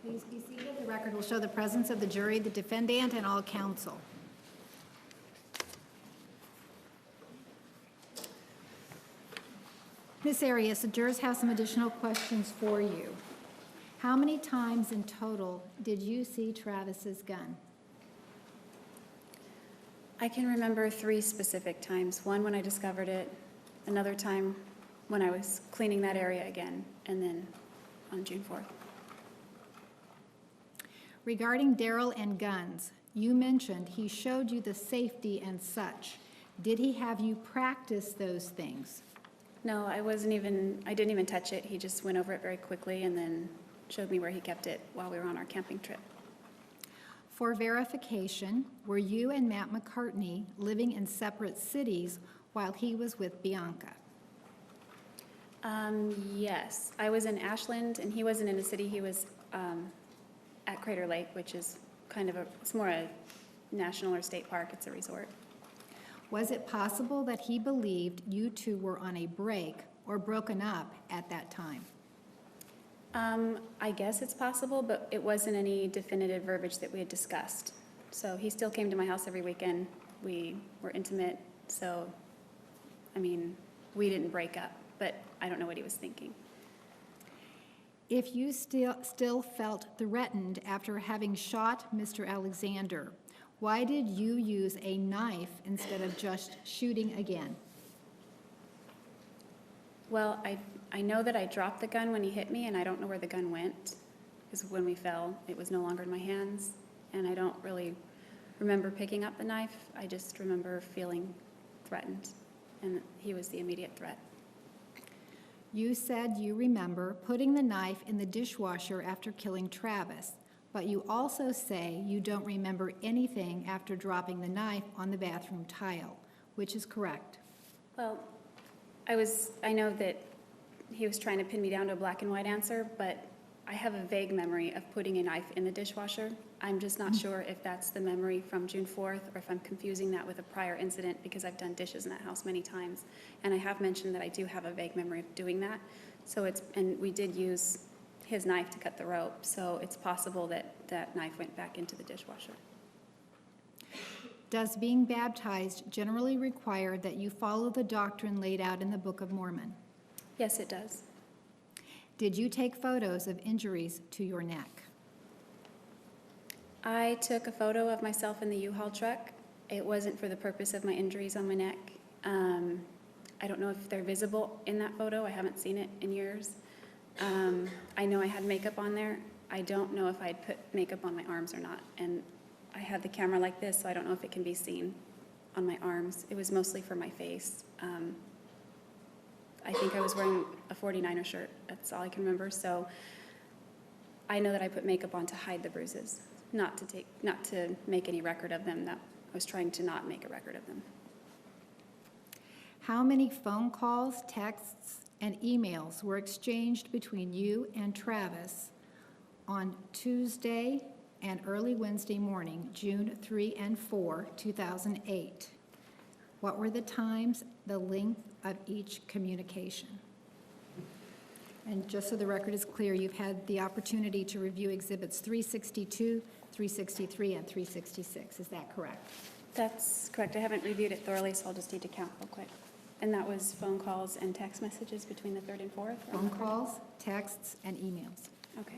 Please be seated. The record will show the presence of the jury, the defendant, and all counsel. Ms. Arias, the jurors have some additional questions for you. How many times in total did you see Travis's gun? I can remember 3 specific times. One when I discovered it, another time when I was cleaning that area again, and then on June 4th. Regarding Darrell and guns, you mentioned he showed you the safety and such. Did he have you practice those things? No, I didn't even touch it. He just went over it very quickly and then showed me where he kept it while we were on our camping trip. For verification, were you and Matt McCartney living in separate cities while he was with Bianca? Yes. I was in Ashland, and he wasn't in a city. He was at Crater Lake, which is it's more a national or state park. It's a resort. Was it possible that he believed you two were on a break or broken up at that time? I guess it's possible, but it wasn't any definitive verbiage that we had discussed. So he still came to my house every weekend. We were intimate, so, we didn't break up, but I don't know what he was thinking. If you still felt threatened after having shot Mr. Alexander, why did you use a knife instead of just shooting again? Well, I know that I dropped the gun when he hit me, and I don't know where the gun went, because when we fell, it was no longer in my hands, and I don't really remember picking up the knife. I just remember feeling threatened, and he was the immediate threat. You said you remember putting the knife in the dishwasher after killing Travis, but you also say you don't remember anything after dropping the knife on the bathroom tile, which is correct. Well, I know that he was trying to pin me down to a black and white answer, but I have a vague memory of putting a knife in the dishwasher. I'm just not sure if that's the memory from June 4th or if I'm confusing that with a prior incident, because I've done dishes in that house many times. And I have mentioned that I do have a vague memory of doing that. And we did use his knife to cut the rope, so it's possible that that knife went back into the dishwasher. Does being baptized generally require that you follow the doctrine laid out in the Book of Mormon? Yes, it does. Did you take photos of injuries to your neck? I took a photo of myself in the U-Haul truck. It wasn't for the purpose of my injuries on my neck. I don't know if they're visible in that photo. I haven't seen it in years. I know I had makeup on there. I don't know if I'd put makeup on my arms or not. And I had the camera like this, so I don't know if it can be seen on my arms. It was mostly for my face. I think I was wearing a 49er shirt. That's all I can remember. So I know that I put makeup on to hide the bruises, not to make any record of them. That I was trying to not make a record of them. How many phone calls, texts, and emails were exchanged between you and Travis on Tuesday and early Wednesday morning, June 3 and 4, 2008? What were the times, the length of each communication? And just so the record is clear, you've had the opportunity to review exhibits 362, 363, and 366. Is that correct? That's correct. I haven't reviewed it thoroughly, so I'll just need to count real quick. And that was phone calls and text messages between the 3rd and 4th? Phone calls, texts, and emails. Okay.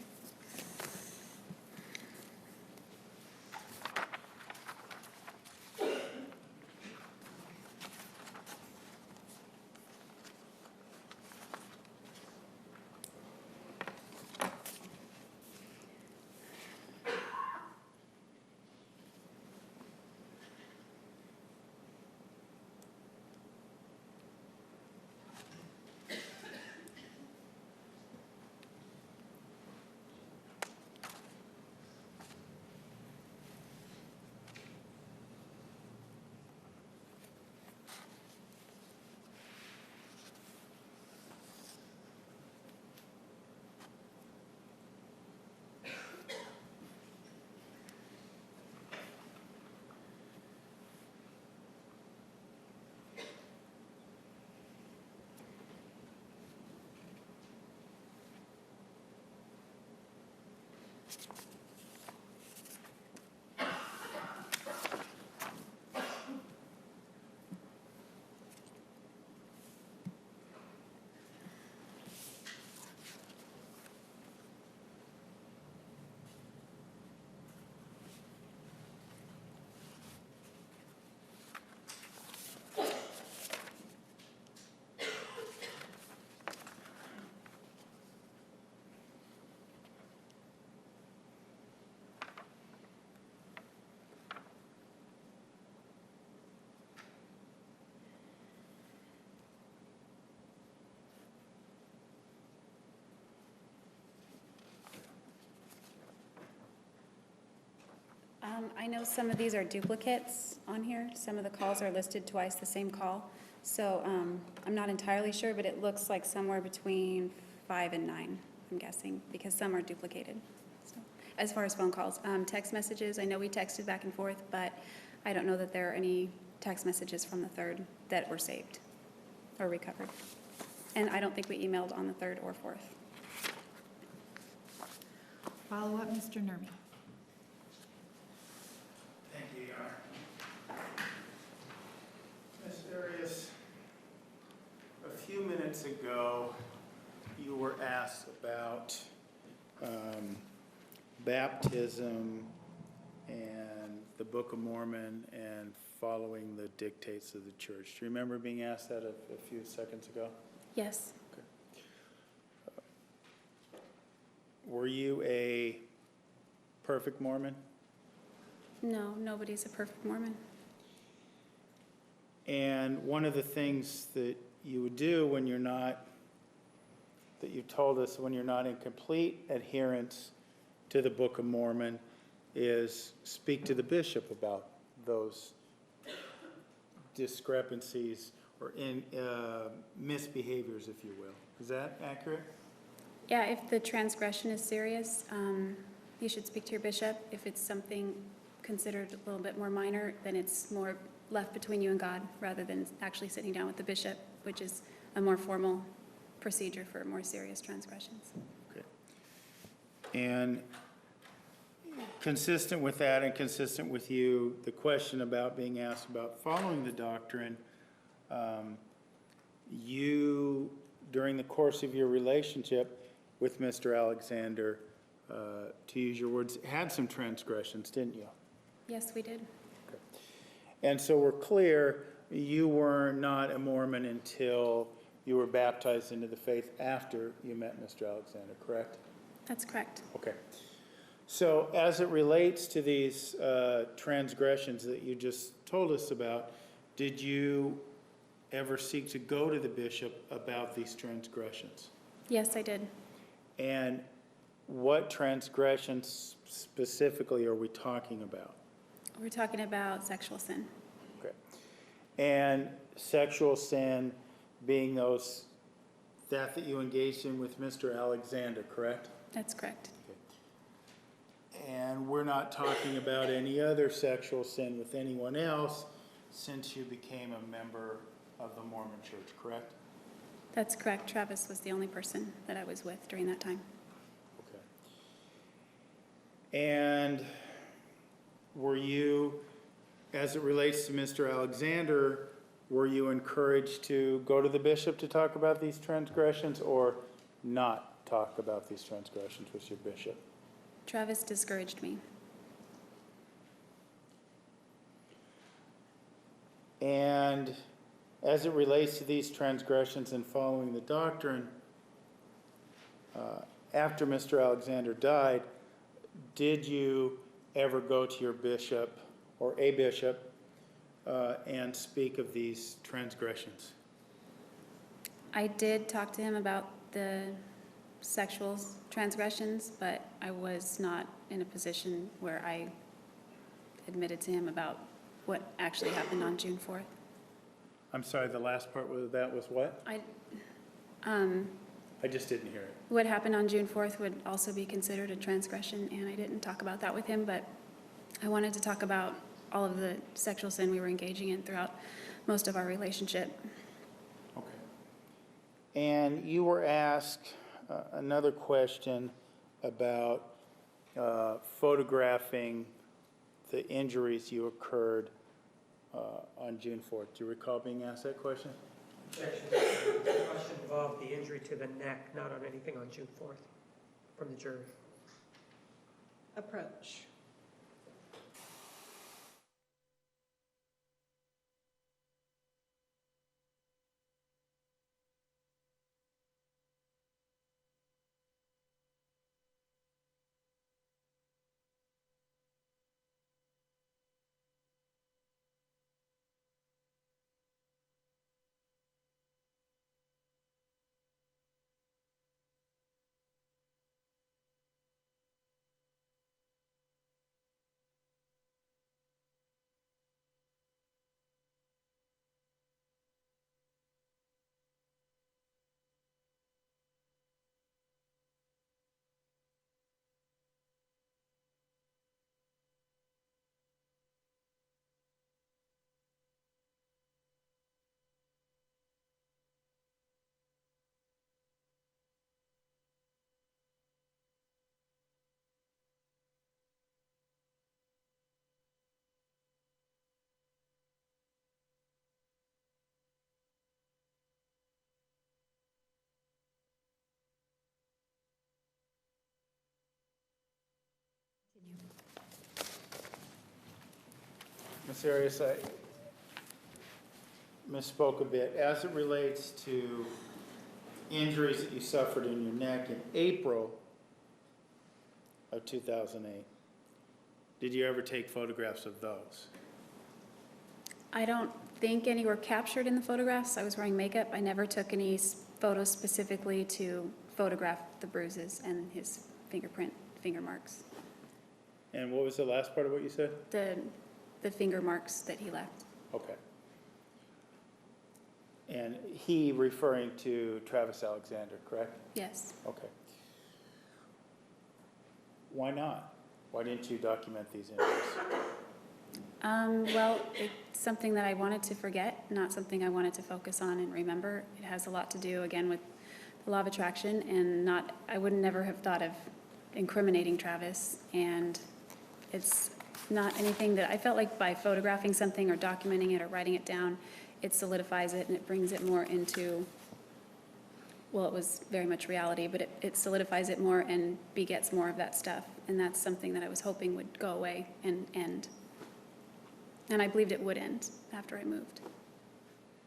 I know some of these are duplicates on here. Some of the calls are listed twice, the same call. So I'm not entirely sure, but it looks like somewhere between 5 and 9, I'm guessing, because some are duplicated. So, as far as phone calls, text messages, I know we texted back and forth, but I don't know that there are any text messages from the 3rd that were saved or recovered. And I don't think we emailed on the 3rd or 4th. Follow up, Mr. Nermi. Thank you, Your Honor. Ms. Arias, a few minutes ago, you were asked about baptism and the Book of Mormon and following the dictates of the church. Do you remember being asked that a few seconds ago? Yes. Were you a perfect Mormon? No, nobody's a perfect Mormon. And one of the things that you would do when you're not, that you told us when you're not in complete adherence to the Book of Mormon, is speak to the bishop about those discrepancies or misbehaviors, if you will. Is that accurate? Yeah, if the transgression is serious, you should speak to your bishop. If it's something considered a little bit more minor, then it's more left between you and God rather than actually sitting down with the bishop, which is a more formal procedure for more serious transgressions. Okay. And consistent with that and consistent with you, the question about being asked about following the doctrine, you, during the course of your relationship with Mr. Alexander, to use your words, had some transgressions, didn't you? Yes, we did. Okay. And so we're clear, you were not a Mormon until you were baptized into the faith after you met Mr. Alexander, correct? That's correct. Okay. So as it relates to these transgressions that you just told us about, did you ever seek to go to the bishop about these transgressions? Yes, I did. And what transgressions specifically are we talking about? We're talking about sexual sin. Okay. And sexual sin being that you engaged in with Mr. Alexander, correct? That's correct. And we're not talking about any other sexual sin with anyone else since you became a member of the Mormon Church, correct? That's correct. Travis was the only person that I was with during that time. Okay. And were you, as it relates to Mr. Alexander, were you encouraged to go to the bishop to talk about these transgressions or not talk about these transgressions with your bishop? Travis discouraged me. And as it relates to these transgressions and following the doctrine, after Mr. Alexander died, did you ever go to your bishop or a bishop and speak of these transgressions? I did talk to him about the sexual transgressions, but I was not in a position where I admitted to him about what actually happened on June 4th. I'm sorry, the last part was that was what? I just didn't hear it. What happened on June 4th would also be considered a transgression, and I didn't talk about that with him, but I wanted to talk about all of the sexual sin we were engaging in throughout most of our relationship. Okay. And you were asked another question about photographing the injuries you occurred on June 4th. Do you recall being asked that question? Objection. The question involved the injury to the neck, not on anything on June 4th, from the jury. Approach. Ms. Arias, I misspoke a bit. As it relates to injuries that you suffered in your neck in April of 2008, did you ever take photographs of those? I don't think any were captured in the photographs. I was wearing makeup. I never took any photos specifically to photograph the bruises and his finger marks. And what was the last part of what you said? The finger marks that he left. Okay. And he referring to Travis Alexander, correct? Yes. Okay. Why not? Why didn't you document these injuries? Well, it's something that I wanted to forget, not something I wanted to focus on and remember. It has a lot to do, again, with the law of attraction, and I would never have thought of incriminating Travis, and it's not anything that I felt like by photographing something or documenting it or writing it down, it solidifies it and it brings it more into, well, it was very much reality, but it solidifies it more and begets more of that stuff. And that's something that I was hoping would go away and end. And I believed it would end after I moved.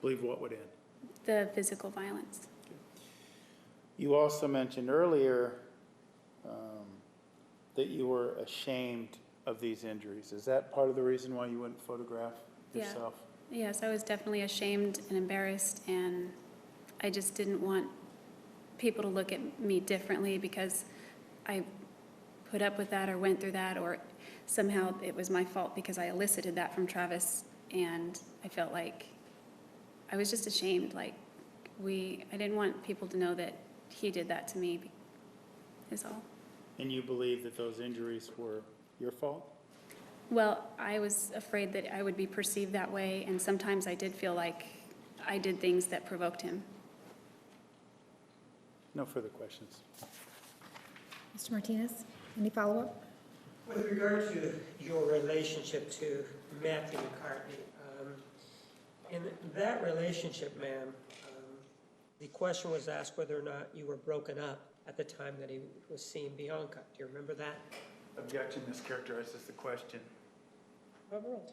Believe what would end? The physical violence. You also mentioned earlier that you were ashamed of these injuries. Is that part of the reason why you wouldn't photograph yourself? Yeah. Yes, I was definitely ashamed and embarrassed, and I just didn't want people to look at me differently because I put up with that or went through that, or somehow it was my fault because I elicited that from Travis, and I felt like I was just ashamed. Like I didn't want people to know that he did that to me, is all. And you believe that those injuries were your fault? Well, I was afraid that I would be perceived that way, and sometimes I did feel like I did things that provoked him. No further questions. Mr. Martinez, any follow-up? With regard to your relationship to Matthew McCartney, in that relationship, ma'am, the question was asked whether or not you were broken up at the time that he was seeing Bianca. Do you remember that? Objection mischaracterizes the question. Overruled.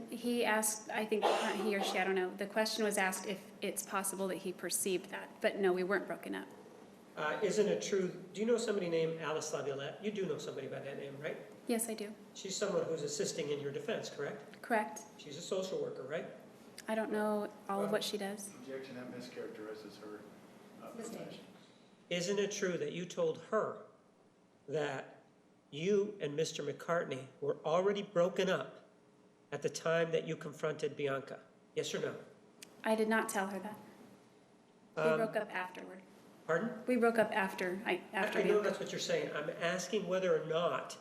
He asked, I think he or she, I don't know, the question was asked if it's possible that he perceived that, but no, we weren't broken up. Isn't it true, do you know somebody named Alice Laviolette? You do know somebody by that name, right? Yes, I do. She's someone who's assisting in your defense, correct? Correct. She's a social worker, right? I don't know all of what she does. Objection, that mischaracterizes her profession. Isn't it true that you told her that you and Mr. McCartney were already broken up at the time that you confronted Bianca? Yes or no? I did not tell her that. We broke up afterward. Pardon? We broke up after I know that's what you're saying. I'm asking whether or not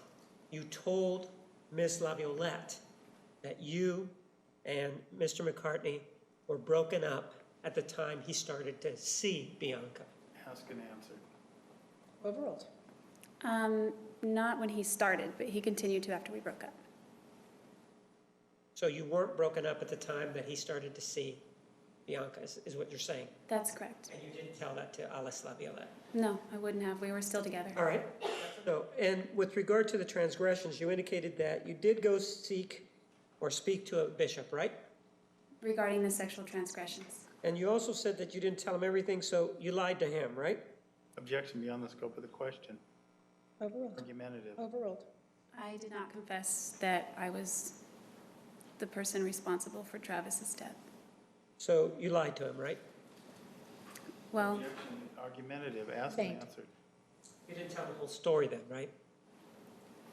you told Miss Laviolette that you and Mr. McCartney were broken up at the time he started to see Bianca. Ask and answer. Overruled. Not when he started, but he continued to after we broke up. So you weren't broken up at the time that he started to see Bianca, is what you're saying? That's correct. And you didn't tell that to Alice Laviolette? No, I wouldn't have. We were still together. All right. No, and with regard to the transgressions, you indicated that you did go seek or speak to a bishop, right? Regarding the sexual transgressions. And you also said that you didn't tell him everything, so you lied to him, right? Objection beyond the scope of the question. Overruled. Argumentative. Overruled. I did not confess that I was the person responsible for Travis's death. So you lied to him, right? Well, Objection argumentative. Asked and Faint. answered. You didn't tell the whole story then, right?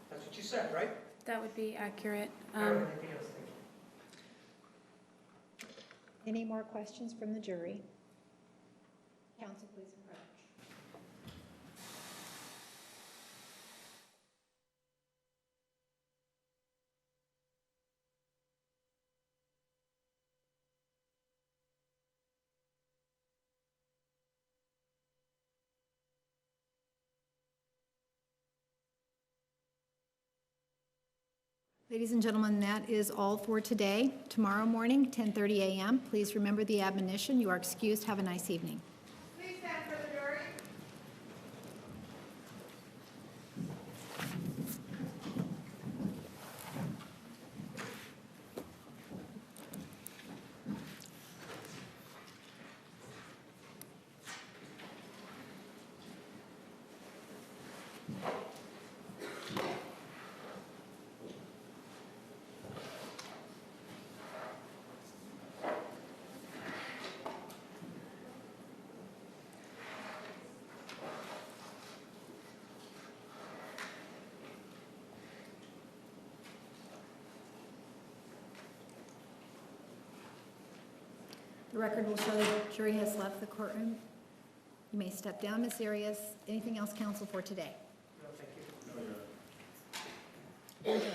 That's what you said, right? that would be accurate. Anything else? Thank you. Any more questions from the jury? Counsel, please approach. Ladies and gentlemen, that is all for today. Tomorrow morning, 10:30 a.m. Please remember the admonition. You are excused. Have a nice evening. Please stand for the jury. The record will show the jury has left the courtroom. You may step down, Ms. Arias. Anything else, counsel, for today? No, thank you. Adjourned.